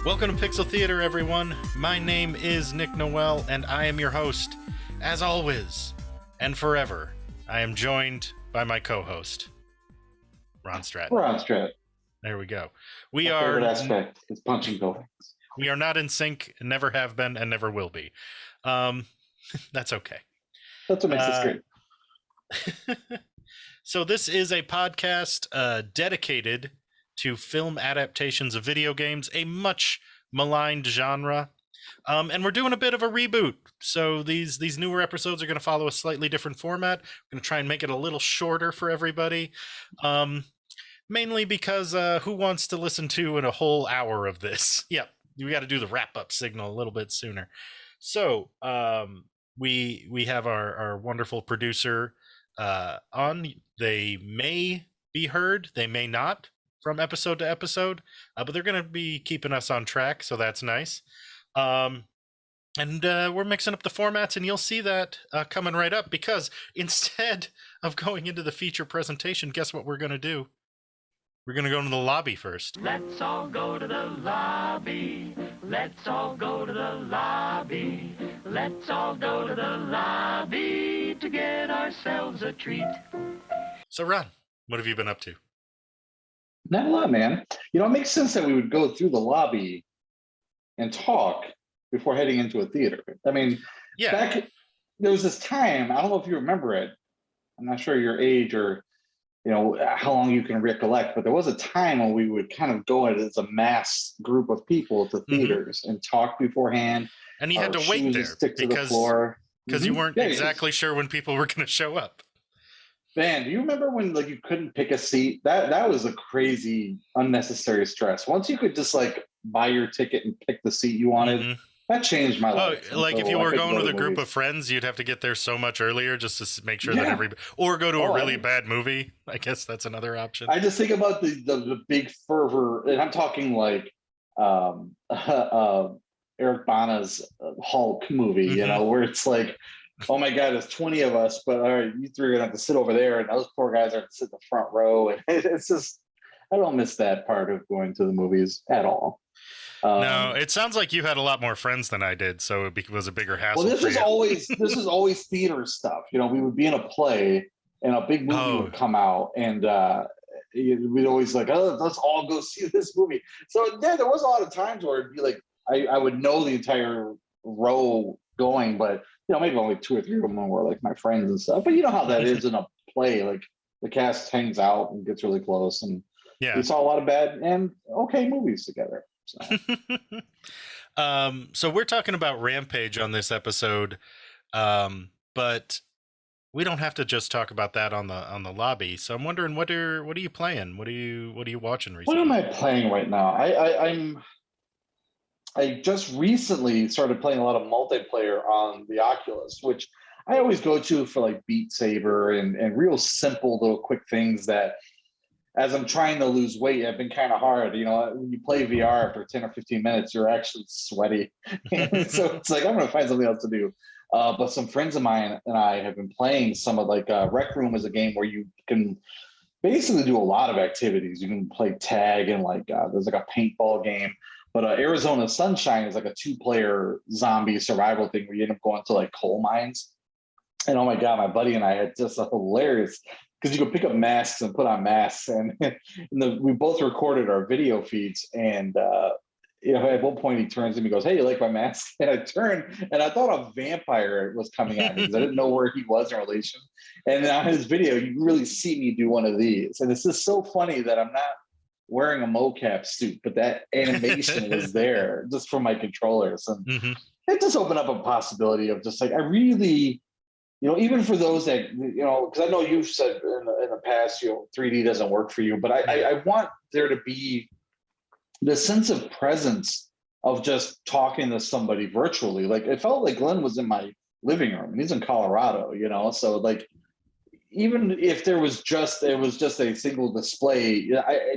Welcome to Pixel Theater, everyone. My name is Nick Noel, and I am your host. As always, and forever, I am joined by my co-host, Ron Stratton. Ron Stratton. There we go. My favorite aspect is punching buildings. We are not in sync, never have been, and never will be. That's okay. That's what makes this great. So this is a podcast dedicated to film adaptations of video games, a much maligned genre. And we're doing a bit of a reboot. So these newer episodes are going to follow a slightly different format. We're going to try and make it a little shorter for everybody. Mainly because who wants to listen to in a whole hour of this? Yep, we got to do the wrap-up signal a little bit sooner. So we have our wonderful producer on. They may be heard, they may not, from episode to episode, but they're going to be keeping us on track, so that's nice. And we're mixing up the formats, and you'll see that coming right up, because instead of going into the feature presentation, guess what we're going to do? We're going to go into the lobby first. Let's all go to the lobby. Let's all go to the lobby. Let's all go to the lobby to get ourselves a treat. So, Ron, what have you been up to? Not a lot, man. You know, it makes sense that we would go through the lobby and talk before heading into a theater. I mean, yeah. There was this time, I don't know if you remember it. I'm not sure your age or, you know, how long you can recollect, but there was a time when we would kind of go as a mass group of people to theaters and talk beforehand. And you had to wait there because you weren't exactly sure when people were going to show up. Man, do you remember when like you couldn't pick a seat? That was a crazy, unnecessary stress. Once you could just like buy your ticket and pick the seat you wanted, that changed my life. Like if you were going with a group of friends, you'd have to get there so much earlier just to make sure that everybody, or go to a really bad movie. I guess that's another option. I just think about the big fervor, and I'm talking like Eric Bana's Hulk movie, you know, where it's like, oh my God, there's 20 of us, but all right, you three are gonna have to sit over there, and those poor guys are to sit in the front row. And it's just, I don't miss that part of going to the movies at all. No, it sounds like you had a lot more friends than I did, so it was a bigger hassle. Well, this is always theater stuff. You know, we would be in a play, and a big movie would come out, and we'd always like, oh, let's all go see this movie. So yeah, there was a lot of times where it'd be like, I would know the entire row going, but you know, maybe only 2 or 3 of them were like my friends and stuff. But you know how that is in a play, like the cast hangs out and gets really close, and we saw a lot of bad and okay movies together. So we're talking about Rampage on this episode, but we don't have to just talk about that on the lobby. So I'm wondering, what are you playing? What are you watching recently? What am I playing right now? I just recently started playing a lot of multiplayer on the Oculus, which I always go to for like Beat Saber and real simple little quick things that, as I'm trying to lose weight, have been kind of hard. You know, when you play VR after 10 or 15 minutes, you're actually sweaty. So it's like, I'm going to find something else to do. But some friends of mine and I have been playing some of like Rec Room is a game where you can basically do a lot of activities. You can play tag and like there's like a paintball game. But Arizona Sunshine is like a 2-player zombie survival thing where you end up going to like coal mines. And oh my God, my buddy and I had just a hilarious, because you could pick up masks and put on masks. And, we both recorded our video feeds. And you know, at one point he turns to me and goes, "Hey, you like my mask?" And I turned and I thought a vampire was coming at me because I didn't know where he was in relation. And on his video, you really see me do one of these. And it's just so funny that I'm not wearing a mocap suit, but that animation was there just for my controllers. And it just opened up a possibility of just like, I really, you know, even for those that, you know, because I know you've said in the past, you know, 3D doesn't work for you, but I want there to be the sense of presence of just talking to somebody virtually. Like it felt like Glenn was in my living room and he's in Colorado, you know, so like, even if it was just a single display,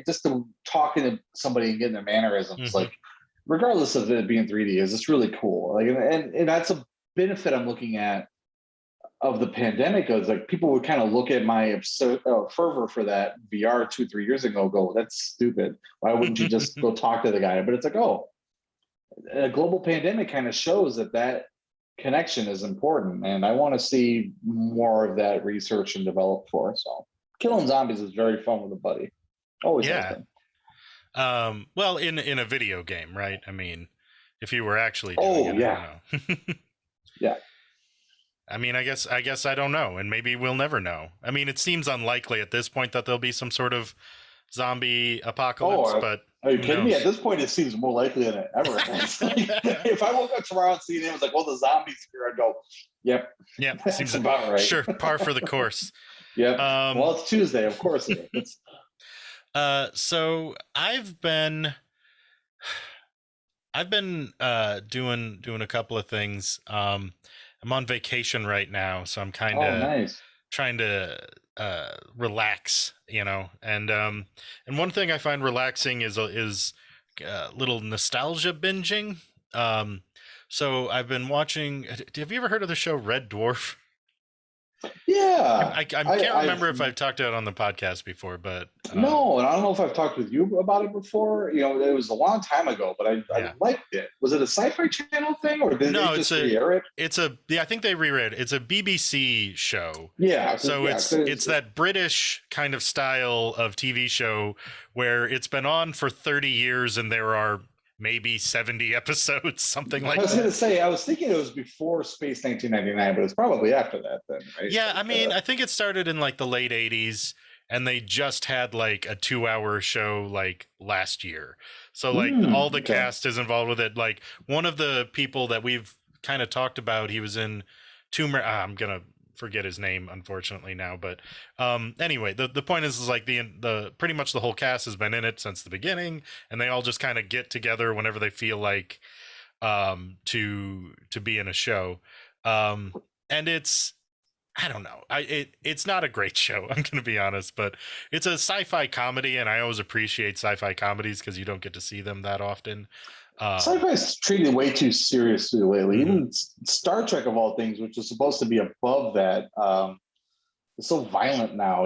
just talking to somebody and getting their mannerisms, like regardless of it being 3D, is just really cool. Like, and that's a benefit I'm looking at of the pandemic. Is like people would kind of look at my fervor for that VR 2-3 years ago, go, that's stupid. Why wouldn't you just go talk to the guy? But it's like, oh, a global pandemic kind of shows that connection is important, and I want to see more of that research and develop for. So, killing zombies is very fun with a buddy. Always has Yeah. been. Well, in a video game, right? I mean, if you were actually doing it, yeah. I don't know. Yeah. I mean, I guess I don't know, and maybe we'll never know. I mean, it seems unlikely at this point that there'll be some sort of zombie apocalypse, but are you who kidding me? knows? At this point, it seems more likely than it ever has. If I woke up tomorrow and see it was like, well, the zombies here, I'd go, yep. Yeah, seems about right. Sure, par for the course. Yep. Well, it's Tuesday, of course it is. So I've been doing a couple of things. I'm on vacation right now, so I'm kind of nice. trying to relax, and one thing I find relaxing is little nostalgia binging. So I've been watching. Have you ever heard of the show Red Dwarf? Yeah, I can't remember if I've talked about it on the podcast before, but no, and I don't know if I've talked with you about it before. It was a long time ago, but I liked it. Was it a Sci-Fi Channel thing, or did they just re-air it? I think they re-aired it. It's a BBC show. Yeah, so it's that British kind of style of TV show where it's been on for 30 years and there are maybe 70 episodes, something like that. I was going to say, I was thinking it was before Space 1999, but it's probably after that then, right? Yeah, I mean, I think it started in like the late 80s, and they just had like a 2-hour show like last year. So like all the cast is involved with it. Like one of the people that we've kind of talked about, he was in I'm going to forget his name unfortunately now, but anyway, the point is like the pretty much the whole cast has been in it since the beginning, and they all just kind of get together whenever they feel like to be in a show, and it's, I don't know, it's not a great show, I'm gonna be honest, but it's a sci-fi comedy, and I always appreciate sci-fi comedies because you don't get to see them that often. Sci-fi's treated way too seriously lately. Even Star Trek, of all things, which is supposed to be above that, it's so violent now.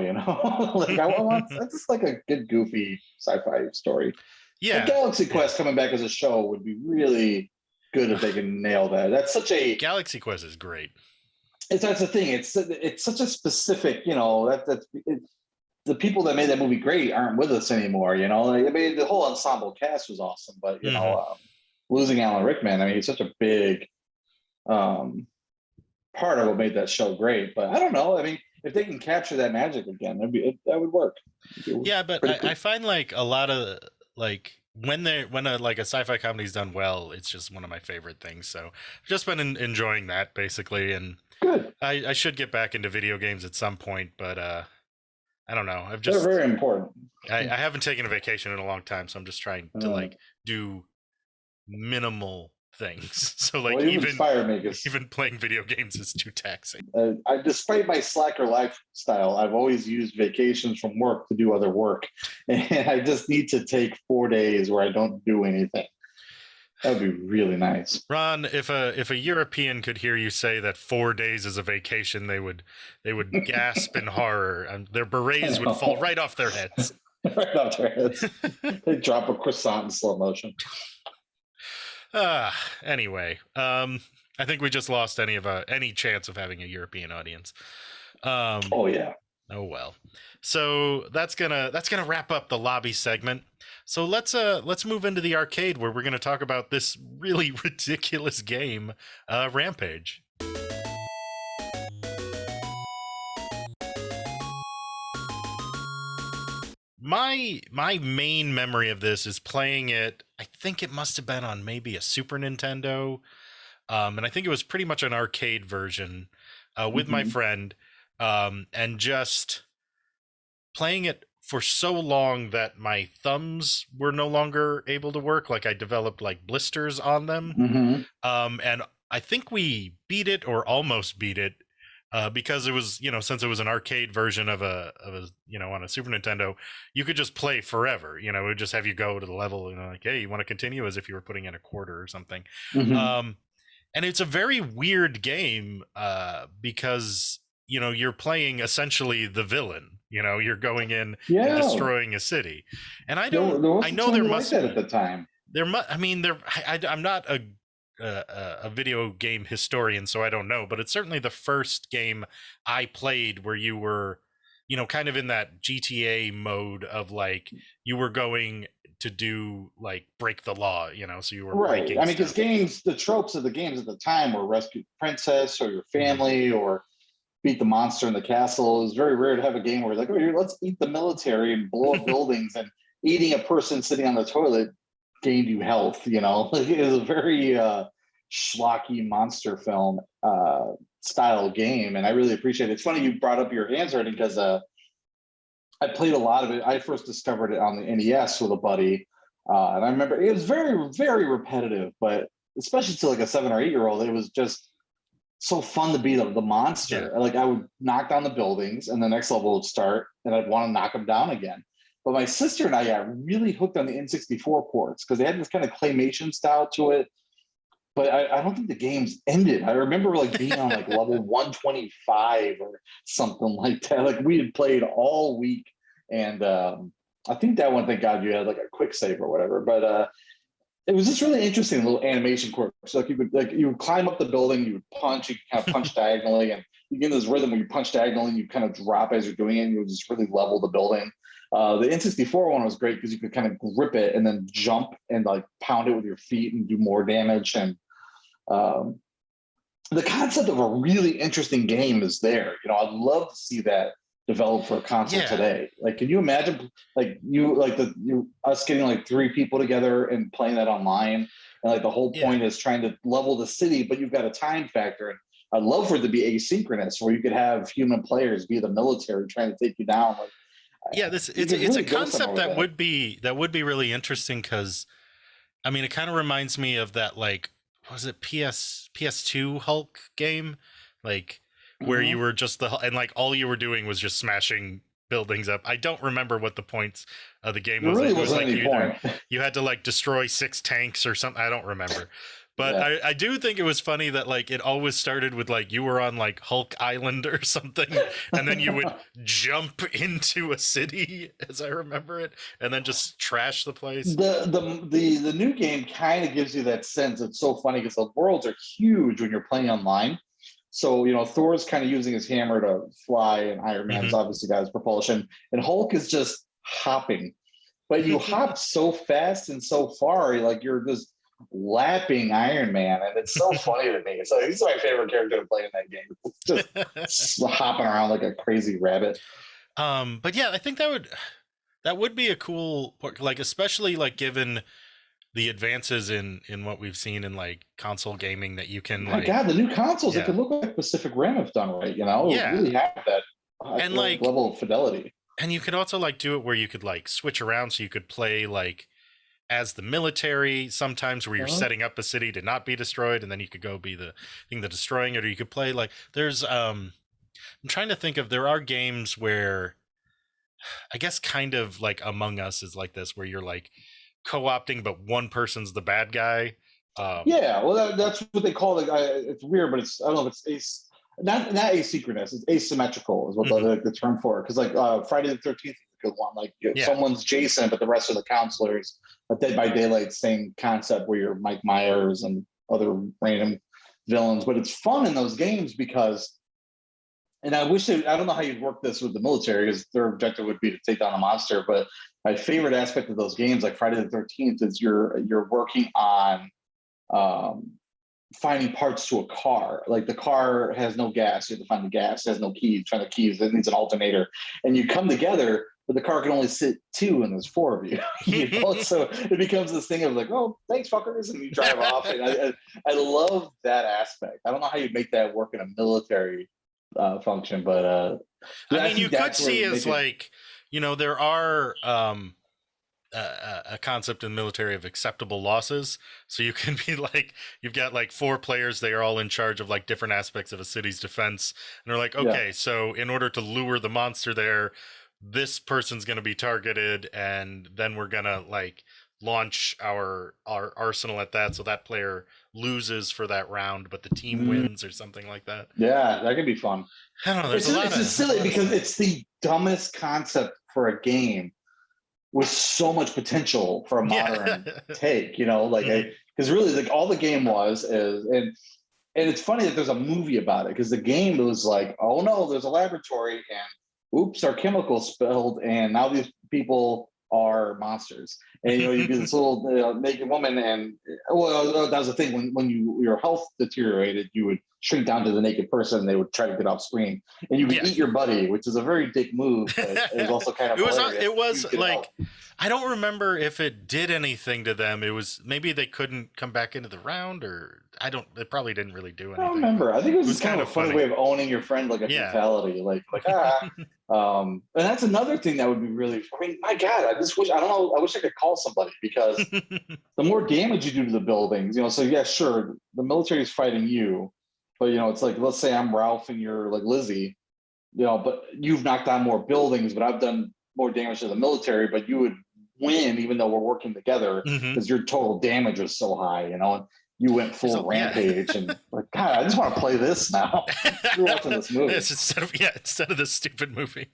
Like I want that's just like a good, goofy sci-fi story. Yeah, like Galaxy Quest coming back as a show would be really good if they can nail that. That's such a Galaxy Quest is great. That's the thing. It's such a specific. The people that made that movie great aren't with us anymore. I mean, the whole ensemble cast was awesome, but losing Alan Rickman, I mean, he's such a big part of what made that show great. But I don't know. I mean, if they can capture that magic again, that would work. Yeah, but I find like a lot of like when a sci-fi comedy's done well, it's just one of my favorite things. So I've just been enjoying that basically, and good. I should get back into video games at some point, but I don't know. They're very important. I haven't taken a vacation in a long time, so I'm just trying to like do minimal things. So like even playing video games is too taxing. Despite my slacker lifestyle, I've always used vacations from work to do other work, and I just need to take 4 days where I don't do anything. That would be really nice. Ron, if a European could hear you say that 4 days is a vacation, they would gasp in horror, and their berets would fall right off their heads. Right off their heads. They drop a croissant in slow motion. Anyway, I think we just lost any chance of having a European audience. Oh yeah. Oh well. So that's gonna wrap up the lobby segment. So let's move into the arcade, where we're gonna talk about this really ridiculous game, Rampage. My main memory of this is playing it. I think it must have been on maybe a Super Nintendo, and I think it was pretty much an arcade version with my friend, and just playing it for so long that my thumbs were no longer able to work. Like I developed like blisters on them, and I think we beat it or almost beat it. Because it was, since it was an arcade version of a on a Super Nintendo, you could just play forever. It would just have you go to the level, like, hey, you want to continue, as if you were putting in a quarter or something. And it's a very weird game because, you're playing essentially the villain. You're going in and destroying a city. And I know there must be at the time. I mean, I'm not a video game historian, so I don't know, but it's certainly the first game I played where you were, kind of in that GTA mode of like you were going to do like break the law, so you were Right. breaking I mean, because stuff. games, the tropes of the games at the time were rescue the princess or your Mhm. family or beat the monster in the castle. It was very rare to have a game where like, oh, here, let's eat the military and blow up buildings, and eating a person sitting on the toilet gained you health. Like, it was a very schlocky monster film style game, and I really appreciate it. It's funny you brought up your hands writing because I played a lot of it. I first discovered it on the NES with a buddy, and I remember it was very, very repetitive, but especially to like a 7 or 8 year old, it was just so fun to be the Yeah. monster. Like I would knock down the buildings, and the next level would start, and I'd want to knock them down again. But my sister and I got really hooked on the N64 ports because they had this kind of claymation style to it. But I don't think the games ended. I remember like being on like level 125 or something like that. Like we had played all week, and I think that one, thank God, you had like a quick save or whatever. But it was just really interesting little animation quirks. So you would climb up the building, you would punch, you kind of punch diagonally, and you get in this rhythm where you punch diagonally and you kind of drop as you're doing it, and you would just really level the building. The N64 one was great because you could kind of grip it and then jump and like pound it with your feet and do more damage. And um, the concept of a really interesting game is there. I'd love to see that developed for a console Yeah. today. Like, can you imagine us getting like 3 people together and playing that online? And like the whole Yeah. point is trying to level the city, but you've got a time factor. And I'd love for it to be asynchronous, where you could have human players be the military trying to take you down. Like, Yeah, you it's could a really go somewhere concept with that would be really interesting because I mean, it kind of reminds me of that, like, was it PS2 Hulk game, like where you Mhm. were just and like all you were doing was just smashing buildings up. I don't remember what the point of the game There was. really It was wasn't like any point. you had to like destroy 6 tanks or something. I don't remember. But Yeah. I do think it was funny that like it always started with like you were on like Hulk Island or something, and then you would jump into a city, as I remember it, and then just trash the place. The new game kind of gives you that sense. It's so funny because the worlds are huge when you're playing online. So Thor's kind of using his hammer to fly, and Iron Man's Hmm. obviously got his propulsion, and Hulk is just hopping. But you hop so fast and so far, like you're just lapping Iron Man, and it's so funny to me. So he's my favorite character to play in that game. It's just hopping around like a crazy rabbit. But yeah, I think that would be a cool like, especially like given the advances in what we've seen in like console gaming, that you can My God, like, the new consoles, it yeah, could look like Pacific Rim if done right. It would yeah, really have that and like, level of fidelity. and you could also like do it where you could like switch around, so you could play like as the military sometimes, where you're Uh-huh. setting up a city to not be destroyed, and then you could go be the thing that destroying it, or you could play like there's I'm trying to think of, there are games where I guess kind of like Among Us is like this, where you're like co-opting, but one person's the bad guy. Um, Yeah, well, that's what they call it. It's weird, but I don't know if it's not asynchronous. It's asymmetrical is what mhm, the term for it. Because like Friday the 13th is a good one. Like yeah, someone's Jason, but the rest of the counselors. A Dead by Daylight, same concept where you're Mike Myers and other random villains. But it's fun in those games because, and I don't know how you'd work this with the military because their objective would be to take down a monster. But my favorite aspect of those games, like Friday the 13th, is you're working on um, finding parts to a car. Like the car has no gas, you have to find the gas. It has no keys. Find the keys. It needs an alternator, and you come together. But the car can only sit 2, and there's 4 of you. So it becomes this thing of like, oh, thanks, fuckers, and you drive off. And I love that aspect. I don't know how you make that work in a military function, but I I mean, you think could that's where see you as make it. like, there are a concept in the military of acceptable losses. So you can be like, you've got like 4 players, they are all in charge of like different aspects of a city's defense, and they're like, Yeah. okay, so in order to lure the monster there, this person's going to be targeted, and then we're going to like launch our arsenal at that, so that player loses for that round, but the team Mm, wins, or something like that. yeah, that could be fun. I don't know. It's just There's a silly lot of because stuff. it's the dumbest concept for a game, with so much potential for a modern take, you know, like Mhm. because really like all the game was is and it's funny that there's a movie about it because the game was like, oh no, there's a laboratory and oops, our chemicals spilled and now these people are monsters. And you know, you get this little naked woman, and well, that was the thing when your health deteriorated, you would shrink down to the naked person, and they would try to get off screen, and you could eat your buddy, which is a very dick move, but it was also kind of hilarious. It was You like could I don't remember if it did anything to them. It was maybe they couldn't come back into the round, or I don't. It probably didn't really do anything. I don't remember. I think it was, It was just kind of a funny funny. way of owning your friend, like a fatality, like and that's another thing that would be really. I mean, my God, I just wish I don't know. I wish I could call somebody because the more damage you do to the buildings, you know. So yeah, sure, the military is fighting you, but you know, it's like let's say I'm Ralph and you're like Lizzie, you know, but you've knocked down more buildings, but I've done more damage to the military, but you would win even though we're working together because your total damage was so high, you know. And you went full Rampage and like, God, I just want to play this now. You're watching this movie instead of this stupid movie.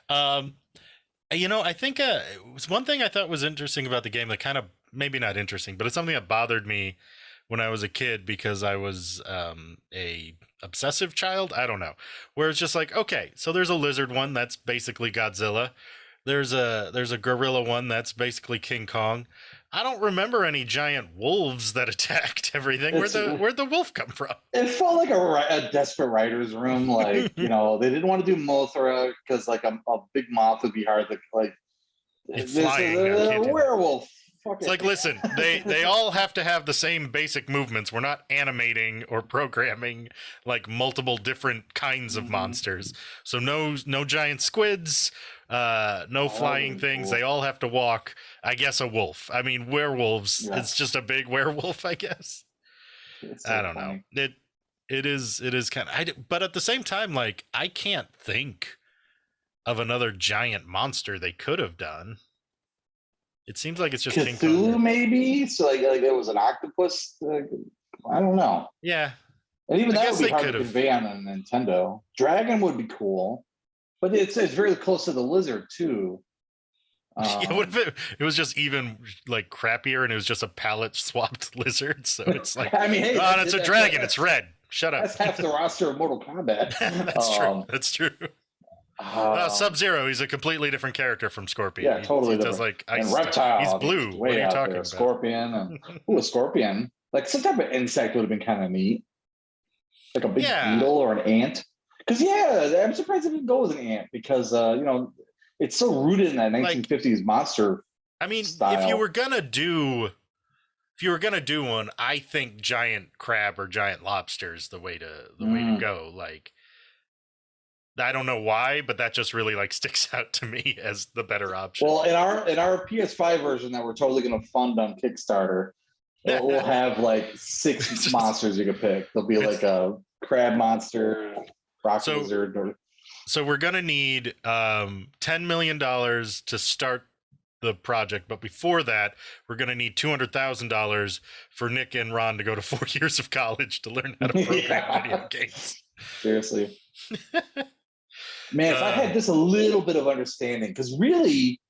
You know, I think it was one thing I thought was interesting about the game that kind of maybe not interesting, but it's something that bothered me when I was a kid because I was a obsessive child. I don't know, where it's just like, okay, so there's a lizard one that's basically Godzilla. There's a gorilla one that's basically King Kong. I don't remember any giant wolves that attacked everything. Where'd the wolf come from? It felt like a desperate writer's room. Like, you know, they didn't want to do Mothra because like a big moth would be hard to like. Flying, a werewolf. It's like, listen, they all have to have the same basic movements. We're not animating or programming like multiple different kinds of monsters. So no giant squids, no flying things. They all have to walk. I guess a wolf. I mean, werewolves. Yeah. It's just a big werewolf, I guess. So I don't know. It is kind of. But at the same time, like I can't think of another giant monster they could have done. It seems like it's just Cthulhu, King Kong. Maybe. So like there was an octopus. I don't know. Yeah, and even that would be hard to convey on a Nintendo. Dragon would be cool, but it's very close to the lizard too. Yeah, what if it was just even like crappier and it was just a palette swapped lizard? So it's like, I mean, hey, it's a dragon. It's red. Shut up. That's half the roster of Mortal Kombat. That's true. That's true. Sub-Zero, he's a completely different character from Scorpion. Yeah, totally. He does like ice. And Reptile. He's blue. What are you talking about? Scorpion. And, a scorpion. Like some type of insect would have been kind of neat. Like a big beetle or an ant. Because I'm surprised it didn't go with an ant because you know, it's so rooted in that 1950s monster. I mean, style. if you were gonna do one, I think giant crab or giant lobster is the way to go. Like, I don't know why, but that just really like sticks out to me as the better option. Well, in our PS5 version that we're totally going to fund on Kickstarter, we'll have like 6 monsters you can pick. There'll be like a crab monster, rock lizard. So we're gonna need $10 million to start the project, but before that, we're gonna need $200,000 for Nick and Ron to go to 4 years of college to learn how to program video games. Seriously. Man, if I had just a little bit of understanding, because really,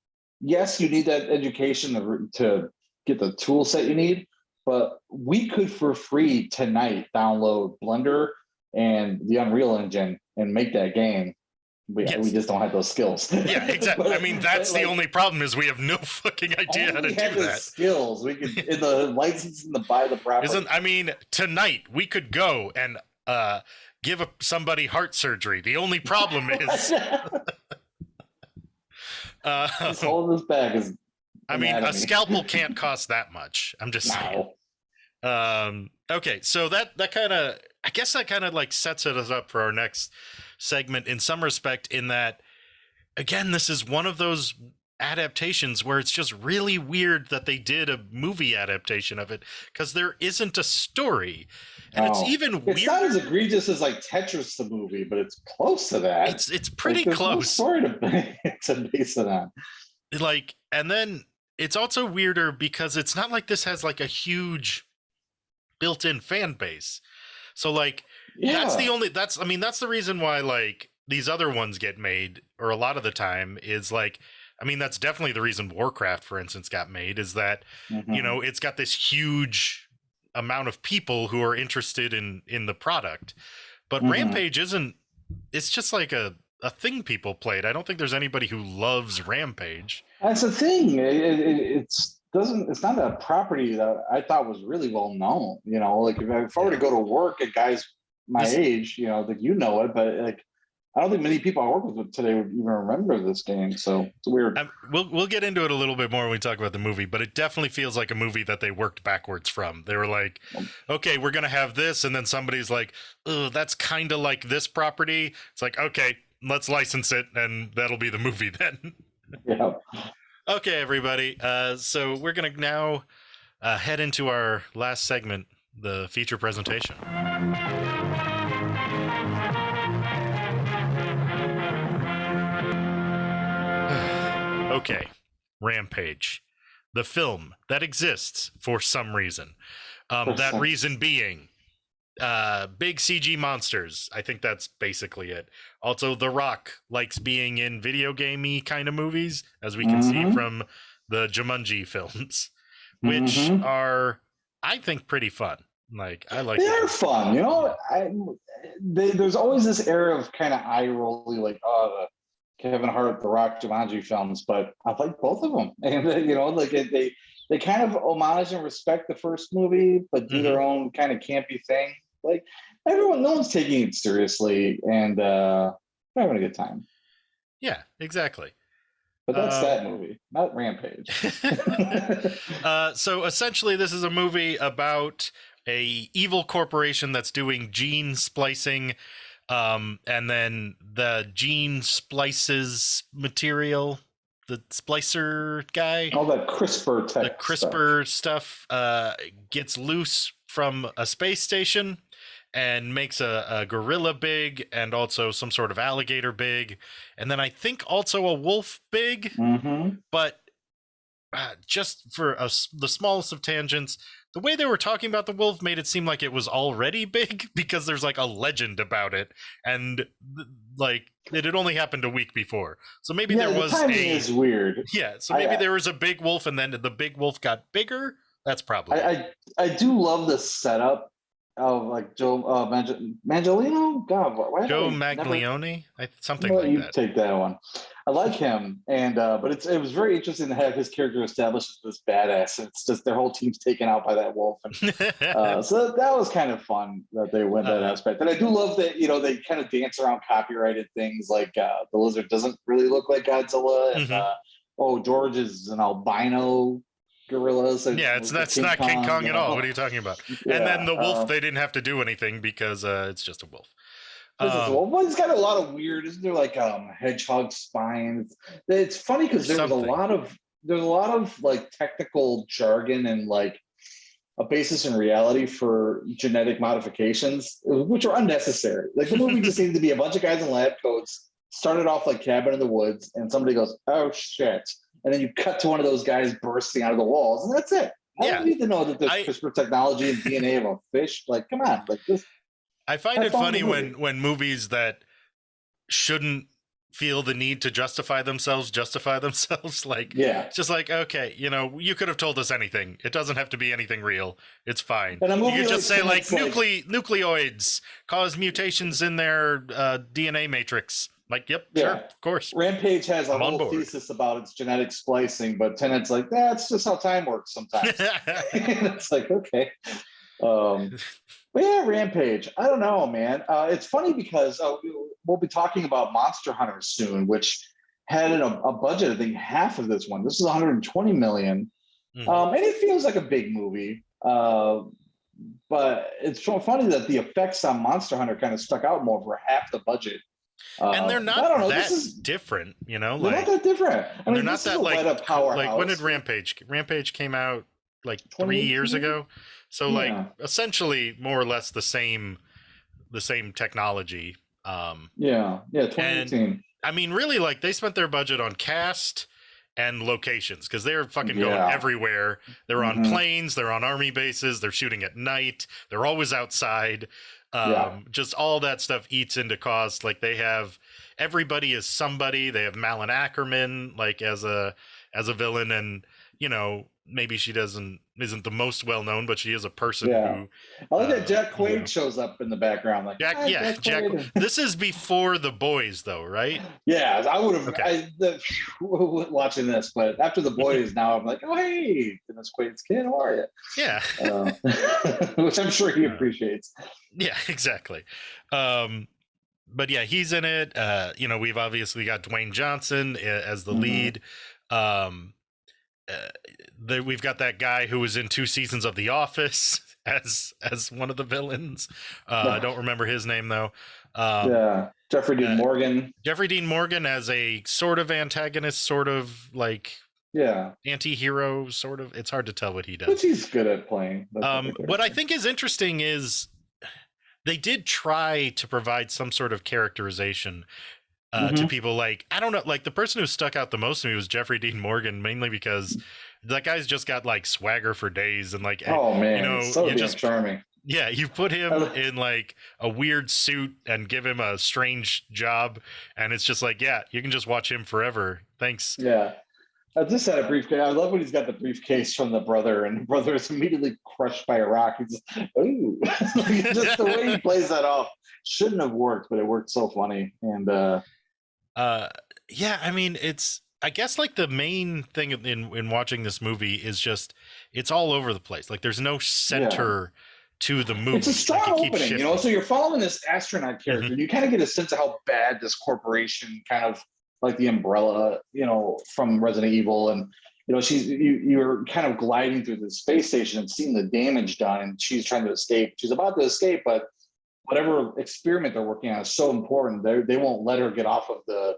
yes, you need that education to get the tool set you need, but we could for free tonight download Blender and the Unreal Engine and make that game. We just don't have those skills. Yeah, exactly. I mean, that's the only problem is we have no fucking idea how to do that. Skills we could in the license and buy the property. I mean, tonight we could go and give somebody heart surgery. The only problem is just holding this back is. I mean, a scalpel can't cost that much. I'm just saying. Okay, so that kind of, I guess that kind of like sets us up for our next segment in some respect, in that, again, this is one of those adaptations where it's just really weird that they did a movie adaptation of it because there isn't a story. And it's even weirder. It's not as egregious as like Tetris the movie, but it's close to that. It's pretty close. No story to base it on. Like, and then it's also weirder because it's not like this has like a huge built-in fan base. So like that's the reason why like these other ones get made, or a lot of the time is like I mean, that's definitely the reason Warcraft, for instance, got made, is that, you know, it's got this huge amount of people who are interested in the product. But Rampage isn't, it's just like a thing people played. I don't think there's anybody who loves Rampage. That's the thing. It's not a property that I thought was really well known. You know, like if I were to go to work at guys my age, you know, like you know it, but like I don't think many people I work with today would even remember this game. So it's weird. We'll get into it a little bit more when we talk about the movie, but it definitely feels like a movie that they worked backwards from. They were like, okay, we're gonna have this, and then somebody's like, oh, that's kind of like this property. It's like, okay, let's license it, and that'll be the movie then. Yeah. Okay, everybody. So we're gonna now head into our last segment, the feature presentation. Okay, Rampage, the film that exists for some reason. That reason being big CG monsters. I think that's basically it. Also, The Rock likes being in video gamey kind of movies, as we can see from the Jumanji films, which are, I think, pretty fun. Like, I like they're fun, you know. There's always this air of kind of eye rolly, like, oh, the Kevin Hart, The Rock, Jumanji films, but I like both of them, and you know, like they kind of homage and respect the first movie, but do their own kind of campy thing. Like no one's taking it seriously, and they're having a good time. Yeah, exactly. But that's that movie, not Rampage. So essentially, this is a movie about a evil corporation that's doing gene splicing, and then the gene splices material, the splicer guy, all that CRISPR tech, the CRISPR stuff gets loose from a space station and makes a gorilla big, and also some sort of alligator big, and then I think also a wolf big. But just for the smallest of tangents, the way they were talking about the wolf made it seem like it was already big, because there's like a legend about it, and like it had only happened a week before. So maybe there was timing is weird. Yeah, so maybe there was a big wolf, and then the big wolf got bigger. That's probably I do love the setup of like Joe Manganiello. God, why Joe Maglione, something well, like you that. Take that one. I like him, and but it was very interesting to have his character established as this badass. It's just their whole team's taken out by that wolf, and so that was kind of fun that they went that aspect. And I do love that, you know, they kind of dance around copyrighted things, like the lizard doesn't really look like Godzilla, and George is an albino gorilla. So yeah, that's not King Kong at all. What are you talking about? Yeah, and then the wolf, they didn't have to do anything because it's just a wolf. Well, it's got a lot of weird, isn't there, like hedgehog spines? It's funny because there's a lot of like technical jargon and like a basis in reality for genetic modifications, which are unnecessary. Like the movie just seemed to be a bunch of guys in lab coats, started off like Cabin in the Woods, and somebody goes, oh shit. And then you cut to one of those guys bursting out of the walls, and that's it. I don't need to know that there's CRISPR technology and DNA of a fish. Like, come on, like this. I find it funny when movies that shouldn't feel the need to justify themselves. Like, it's just like, okay, you know, you could have told us anything. It doesn't have to be anything real. It's fine. You could just say like nucleoids cause mutations in their DNA matrix. Like, yep, sure, of course. Rampage has a whole thesis about its genetic splicing, but Tenet's like, that's just how time works sometimes. It's like, okay. But yeah, Rampage. I don't know, man. It's funny because we'll be talking about Monster Hunter soon, which had a budget, I think, half of this one. This is 120 million. And it feels like a big movie. But it's so funny that the effects on Monster Hunter kind of stuck out more for half the budget. And they're not that different, you know. They're like, not that different. I mean, they're not that like powerhouse. Like, when did Rampage came out? Like 3 years ago. So like essentially more or less the same technology. 2018. And, I mean, really, like they spent their budget on cast and locations, because they're fucking going everywhere. They're on planes, they're on army bases, they're shooting at night, they're always outside. Just all that stuff eats into cost. Like they have everybody is somebody. They have Malin Ackerman like as a villain, and maybe she isn't the most well known, but she is a person who. I like that Jack Quaid shows up in the background. Like Jack. This is before The Boys, though, right? Yeah, I would have watching this, but after The Boys, now I'm like, oh hey, Dennis Quaid's kid, how are you? Yeah, which I'm sure he appreciates. Yeah, exactly. But yeah, he's in it. We've obviously got Dwayne Johnson as the lead. We've got that guy who was in 2 seasons of The Office as one of the villains. I don't remember his name though. Jeffrey Dean Morgan. Jeffrey Dean Morgan as a sort of antagonist, sort of like anti-hero, sort of. It's hard to tell what he does. Which he's good at playing. What I think is interesting is they did try to provide some sort of characterization to people. Like, I don't know, like the person who stuck out the most to me was Jeffrey Dean Morgan, mainly because that guy's just got like swagger for days, and like, so just charming. Yeah, you put him in like a weird suit and give him a strange job, and it's just like, yeah, you can just watch him forever. Thanks. Yeah. I just had a briefcase. I love when he's got the briefcase from the brother, and the brother is immediately crushed by a rock. He's just, ooh. Just the way he plays that off shouldn't have worked, but it worked so funny. And I mean, I guess like the main thing in watching this movie is just it's all over the place. Like there's no center to the movie. It's a strong opening, so you're following this astronaut character, and you kind of get a sense of how bad this corporation, kind of like the Umbrella, from Resident Evil, and you're kind of gliding through the space station and seeing the damage done, and she's trying to escape. She's about to escape, but whatever experiment they're working on is so important, they won't let her get off of the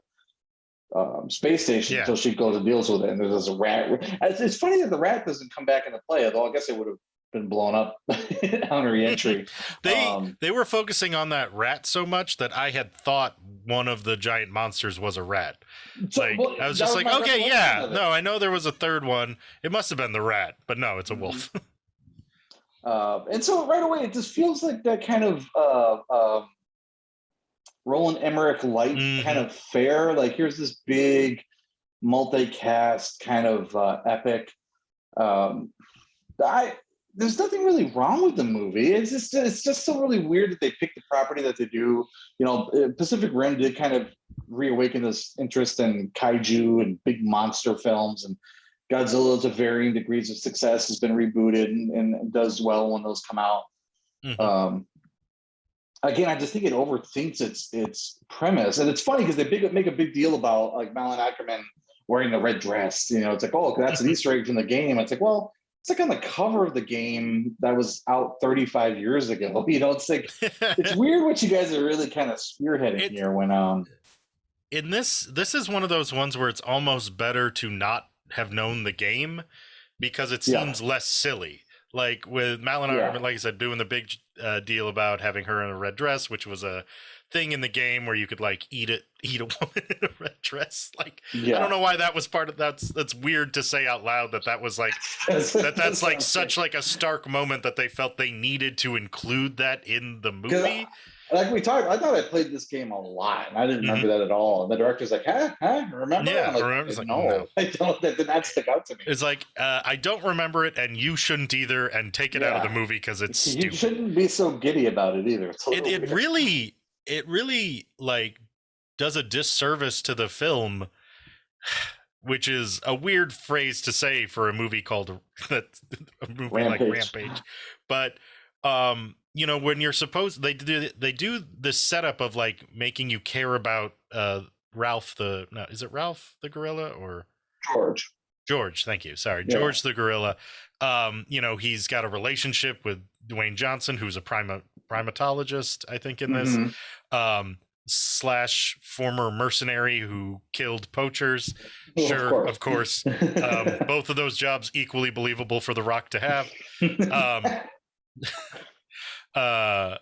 space station until she goes and deals with it. And there's this rat. It's funny that the rat doesn't come back into play, although I guess it would have been blown up on re-entry. They were focusing on that rat so much that I had thought one of the giant monsters was a rat. I was just like, okay, I know there was a third one. It must have been the rat, but no, it's a wolf. And so right away, it just feels like that kind of Roland Emmerich light kind of fare. Like here's this big multicast kind of epic. There's nothing really wrong with the movie. It's just so really weird that they picked the property that they do. Pacific Rim did kind of reawaken this interest in kaiju and big monster films, and Godzilla to varying degrees of success has been rebooted and does well when those come out. Again, I just think it overthinks its premise, and it's funny because they make a big deal about like Malin Ackerman wearing the red dress. It's like, oh, that's an Easter egg from the game. It's like, well, it's like on the cover of the game that was out 35 years ago. It's like it's weird what you guys are really kind of spearheading here. When in this is one of those ones where it's almost better to not have known the game because it seems less silly. Like with Malin Ackerman, like I said, doing the big deal about having her in a red dress, which was a thing in the game where you could like eat a woman in a red dress. Like I don't know why that was part of that's weird to say out loud that was like that's like such like a stark moment that they felt they needed to include that in the movie. Like we talked, I thought I played this game a lot, and I didn't remember that at all. And the director's like, huh? Remember? Yeah, like, remember? Like, no, I don't. That did not stick out to me. It's like, I don't remember it, and you shouldn't either, and take it out of the movie because it's stupid. You shouldn't be so giddy about it either. It really like does a disservice to the film, which is a weird phrase to say for a movie called like Rampage. But when you're supposed they do this setup of like making you care about Ralph is it Ralph the gorilla or George, thank you. Sorry. Yeah. George the gorilla. He's got a relationship with Dwayne Johnson, who's a primatologist, I think, in this. / former mercenary who killed poachers. Sure, of course. Both of those jobs equally believable for The Rock to have. I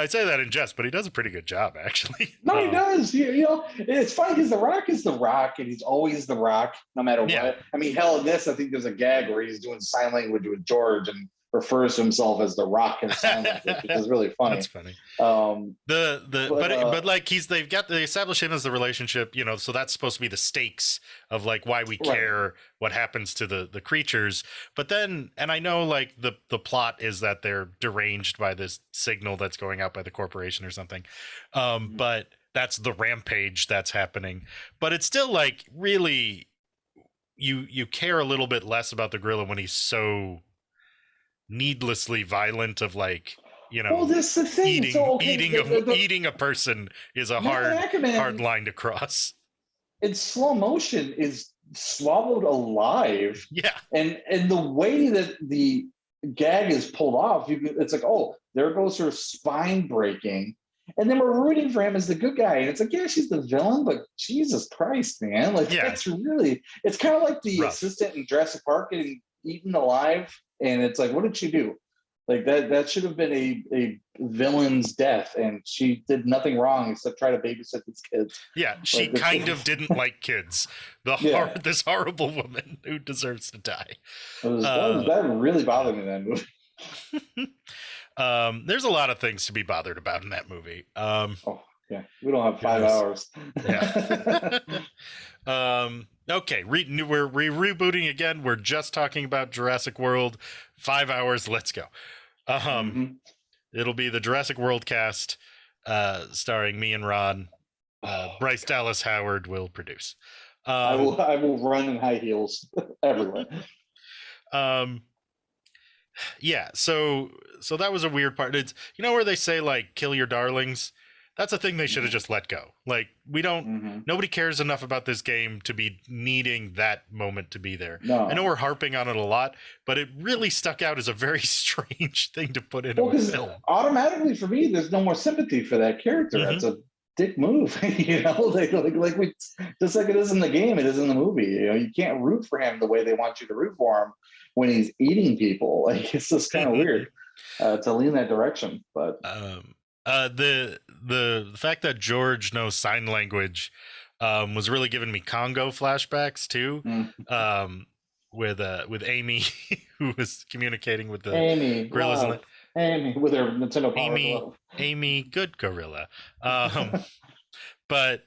say that in jest, but he does a pretty good job, actually. No, he does. It's funny because The Rock is The Rock, and he's always The Rock, no matter what. I mean, hell, in this, I think there's a gag where he's doing sign language with George, and refers to himself as the Rock in sign language, which is really funny. That's funny. Um, But like they establish him as the relationship, you know, so that's supposed to be the stakes of like why we care what happens to the creatures. But then, and I know like the plot is that they're deranged by this signal that's going out by the corporation or something. But that's the rampage that's happening. But it's still like really you care a little bit less about the gorilla when he's so needlessly violent of like, you know, well, that's the thing. eating a person is a hard line to cross. In slow motion is swallowed alive. Yeah. And the way that the gag is pulled off, it's like, oh, there goes her spine breaking. And then we're rooting for him as the good guy. And it's like, yeah, she's the villain, but Jesus Christ, man. Like, that's really, it's kind of like the assistant in Jurassic Park getting eaten alive. And it's like, what did she do? Like that should have been a villain's death, and she did nothing wrong except try to babysit these kids. Yeah, she like, kind of didn't like kids. This horrible woman who deserves to die. That really bothered me in that movie. There's a lot of things to be bothered about in that movie. Yeah, we don't have 5 hours. Yeah. Okay, we're rebooting again. We're just talking about Jurassic World. 5 hours. Let's go. It'll be the Jurassic World cast, starring me and Ron. Bryce Dallas Howard will produce. I will run in high heels everywhere. Yeah. So that was a weird part. It's, you know, where they say like kill your darlings. That's a thing they should have just let go. Like nobody cares enough about this game to be needing that moment to be there. No. I know we're harping on it a lot, but it really stuck out as a very strange thing to put in a film. Automatically for me, there's no more sympathy for that character. That's a dick move, you know, like we, just like it is in the game, it is in the movie. You know, you can't root for him the way they want you to root for him when he's eating people. Like it's just kind of weird to lean that direction, but. The fact that George knows sign language was really giving me Congo flashbacks too. With Amy who was communicating with the gorillas. Wow. Amy with her Nintendo Power Glove. Amy, good gorilla. But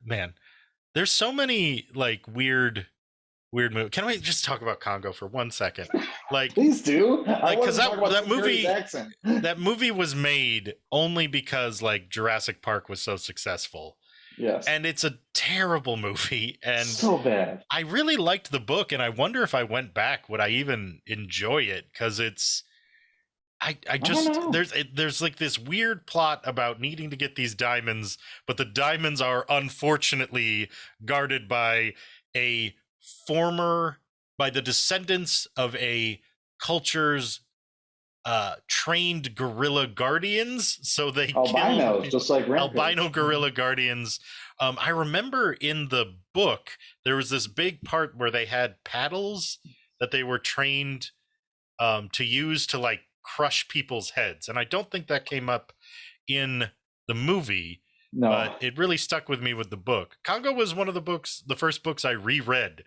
man, there's so many like weird movies. Can we just talk about Congo for 1 second? Like, please do. Like, because that movie was made only because like Jurassic Park was so successful. Yes, and it's a terrible movie, and so bad. I really liked the book, and I wonder if I went back, would I even enjoy it? Because it's, I just there's like this weird plot about needing to get these diamonds, but the diamonds are unfortunately guarded by the descendants of a culture's trained gorilla guardians, so they albinos, just like Rampage. Albino gorilla guardians. I remember in the book there was this big part where they had paddles that they were trained to use to like crush people's heads, and I don't think that came up in the movie. No, but it really stuck with me with the book. Congo was one of the first books I reread.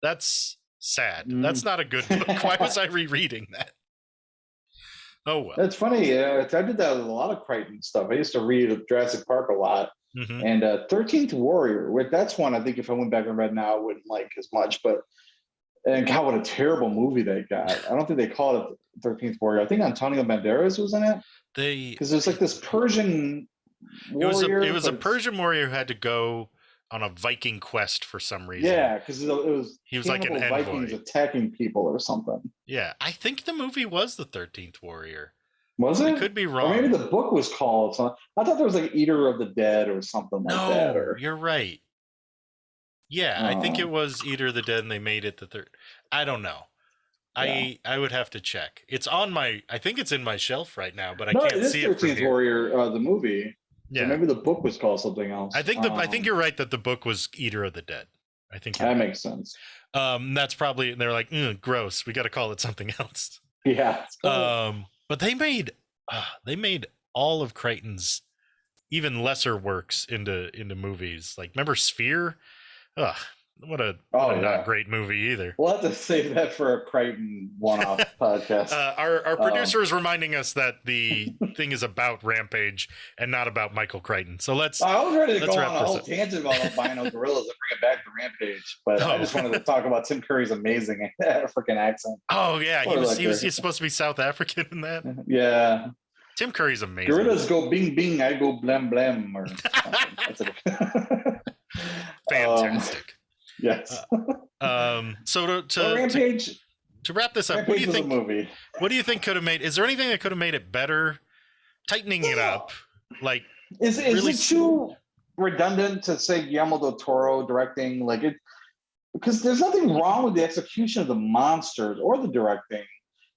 That's sad. That's not a good book. Why was I rereading that? Oh well. That's funny. I did that with a lot of Crichton stuff. I used to read Jurassic Park a lot, and 13th Warrior. That's one I think if I went back and read now, I wouldn't like as much. And God, what a terrible movie they got. I don't think they called it 13th Warrior. I think Antonio Banderas was in it. Because there's like this Persian warrior. It was a Persian warrior who had to go on a Viking quest for some reason. Yeah, because he was like an envoy. Vikings attacking people or something. Yeah, I think the movie was the 13th Warrior. Was it? I could be wrong. Or maybe the book was called something. I thought there was like Eater of the Dead or something like that. No, you're right. Yeah, I think it was Eater of the Dead, and they made it the third. I don't know. Yeah. I would have to check. It's on my. I think it's in my shelf right now, but I can't see it from here. 13th Warrior, the movie. Yeah, so maybe the book was called something else. I think you're right that the book was Eater of the Dead. I think that makes sense. That's probably they're like gross. We got to call it something else. Yeah. But they made all of Crichton's even lesser works into movies. Like remember Sphere? Ugh, not great movie either. We'll have to save that for a Crichton one-off podcast. Our producer is reminding us that the thing is about Rampage and not about Michael Crichton. So I was ready to go on a whole tangent about albino gorillas and bring it back to Rampage, but I just wanted to talk about Tim Curry's amazing African accent. Oh yeah, he was supposed to be South African in that. Yeah. Tim Curry's amazing. Gorillas go bing bing, I go blam blam. Or fantastic. Yes. So to Rampage. To wrap this up, what do you think? What do you think could have made? Is there anything that could have made it better? Tightening it up, like is it too redundant to say Guillermo del Toro directing? Like it, because there's nothing wrong with the execution of the monsters or the directing.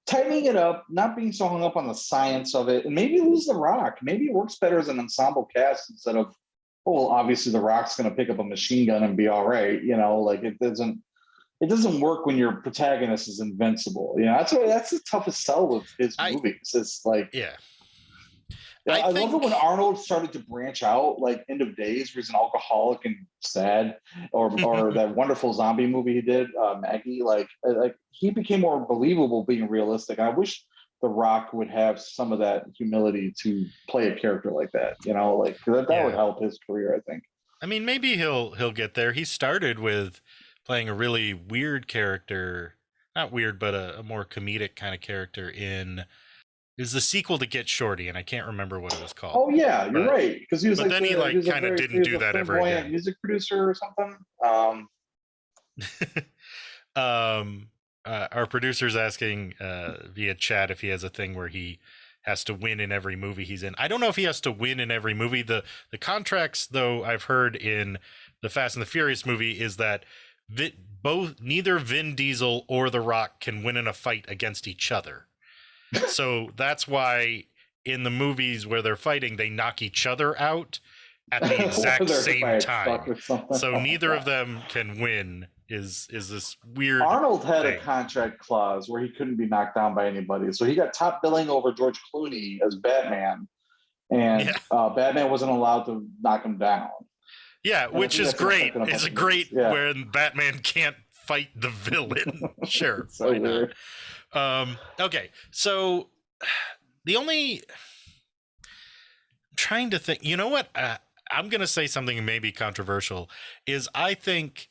Tightening it up, not being so hung up on the science of it, and maybe lose The Rock. Maybe it works better as an ensemble cast instead of, well, obviously The Rock's going to pick up a machine gun and be all right. You know, like it doesn't work when your protagonist is invincible. You know, that's the toughest sell with his movies. It's like, I love it when Arnold started to branch out, like End of Days, where he's an alcoholic and sad, or that wonderful zombie movie he did, Maggie. Like he became more believable being realistic. And I wish The Rock would have some of that humility to play a character like that. You know, like that would help his career, I think. I mean, maybe he'll get there. He started with playing a really weird character, not weird, but a more comedic kind of character in. It was the sequel to Get Shorty, and I can't remember what it was called. Oh yeah, you're right. Because he was. But then he kind of didn't do that ever again. Music producer or something. Our producer's asking via chat if he has a thing where he has to win in every movie he's in. I don't know if he has to win in every movie. The contracts, though, I've heard in the Fast and the Furious movie is that neither Vin Diesel or The Rock can win in a fight against each other. So that's why in the movies where they're fighting, they knock each other out at the exact same time. So neither of them can win. Is this weird? Arnold had a contract clause where he couldn't be knocked down by anybody, so he got top billing over George Clooney as Batman, and Batman wasn't allowed to knock him down. Yeah, which is great. It's great when Batman can't fight the villain. Sure, so why not? Okay, so I'm trying to think. You know what? I'm gonna say something maybe controversial. Is I think,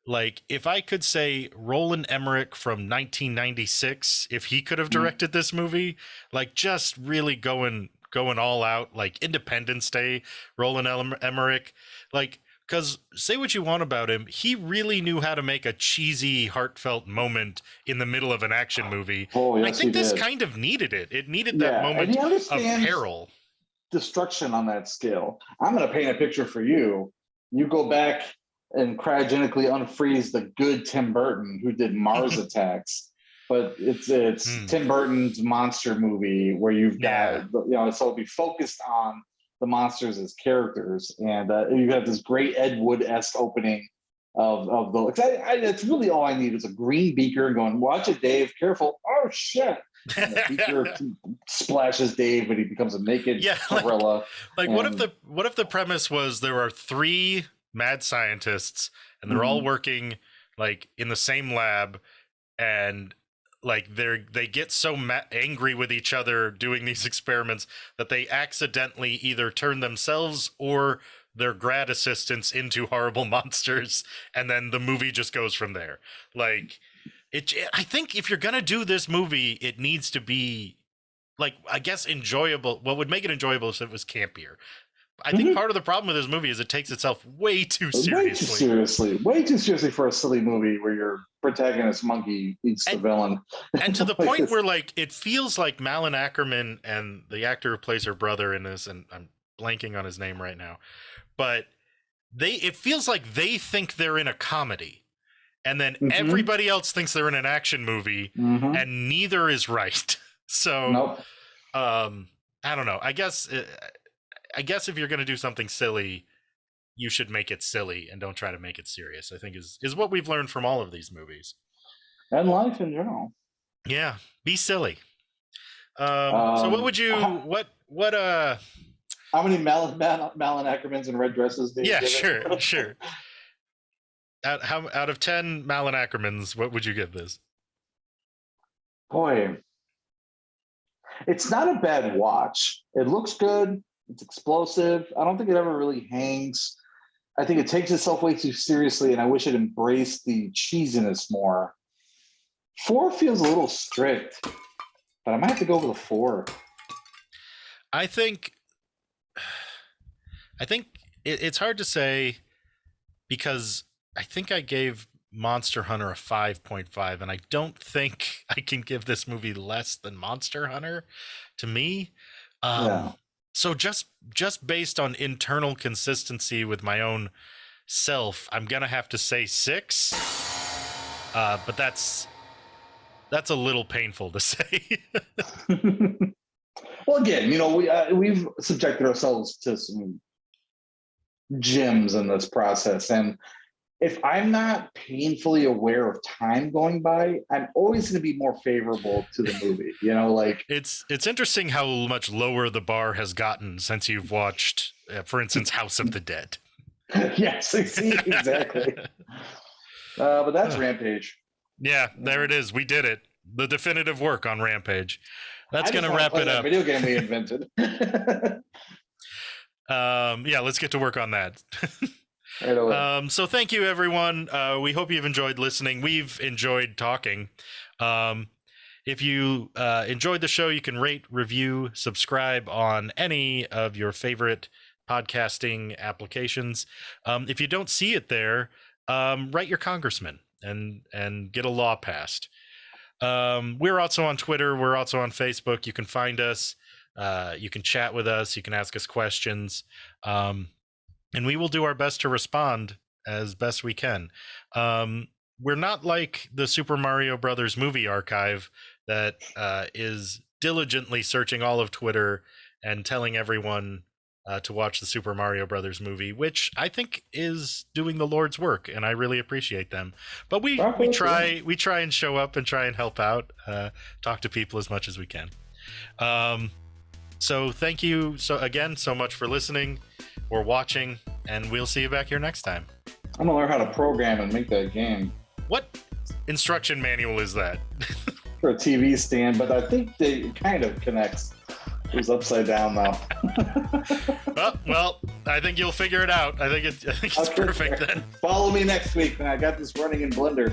like, if I could say Roland Emmerich from 1996, if he could have directed this movie, like just really going all out, like Independence Day, Roland Emmerich, like. Because say what you want about him, he really knew how to make a cheesy, heartfelt moment in the middle of an action movie. Oh, yes, I think this kind of needed it. It needed that moment of peril. Destruction on that scale. I'm going to paint a picture for you. You go back and cryogenically unfreeze the good Tim Burton who did Mars Attacks. But it's Tim Burton's monster movie where you've got, so it'll be focused on the monsters as characters, and you have this great Ed Wood-esque opening of the. It's really all I need is a green beaker going. Watch it, Dave. Careful! Oh shit! And the beaker splashes Dave, and he becomes a naked gorilla. What if the premise was there are 3 mad scientists, and they're all working like in the same lab, and like they get so angry with each other doing these experiments that they accidentally either turn themselves or their grad assistants into horrible monsters, and then the movie just goes from there. Like I think if you're gonna do this movie, it needs to be like, I guess, enjoyable. What would make it enjoyable is if it was campier. I think part of the problem with this movie is it takes itself way too seriously. Way too seriously for a silly movie where your protagonist monkey eats the villain. And to the point where, like, it feels like Malin Ackerman and the actor who plays her brother in this, and I'm blanking on his name right now, but it feels like they think they're in a comedy, and then everybody else thinks they're in an action movie, and neither is right. So, I don't know. I guess if you're going to do something silly, you should make it silly and don't try to make it serious, I think is what we've learned from all of these movies. And life in general. Yeah. Be silly. So what would you, how many Malin Ackermans in red dresses do you give sure. out of 10 Malin Ackermans, what would you give this? Boy, it's not a bad watch. It looks good. It's explosive. I don't think it ever really hangs. I think it takes itself way too seriously, and I wish it embraced the cheesiness more. 4 feels a little strict, but I might have to go with a 4. I think it's hard to say because I think I gave Monster Hunter a 5.5, and I don't think I can give this movie less than Monster Hunter to me. So just based on internal consistency with my own self, I'm gonna have to say 6. But that's a little painful to say. Well, again, we've subjected ourselves to some gems in this process, and if I'm not painfully aware of time going by, I'm always going to be more favorable to the movie. It's interesting how much lower the bar has gotten since you've watched, for instance, House of the Dead. Yes, exactly. But that's Rampage. Yeah, there it is. We did it. The definitive work on Rampage. That's going to wrap it up. Video game we invented. Yeah, let's get to work on that. So thank you, everyone. We hope you've enjoyed listening. We've enjoyed talking. If you enjoyed the show, you can rate, review, subscribe on any of your favorite podcasting applications. If you don't see it there, write your congressman and get a law passed. We're also on Twitter. We're also on Facebook. You can find us. You can chat with us. You can ask us questions. And we will do our best to respond as best we can. We're not like the Super Mario Brothers movie archive that is diligently searching all of Twitter and telling everyone to watch the Super Mario Brothers movie, which I think is doing the Lord's work, and I really appreciate them. But we try and show up and try and help out, talk to people as much as we can. So thank you so much for listening or watching, and we'll see you back here next time. I'm gonna learn how to program and make that game. What instruction manual is that? For a TV stand, but I think it kind of connects. It was upside down though. well, I think you'll figure it out. I think it's perfect then. Follow me next week, man. I got this running in Blender.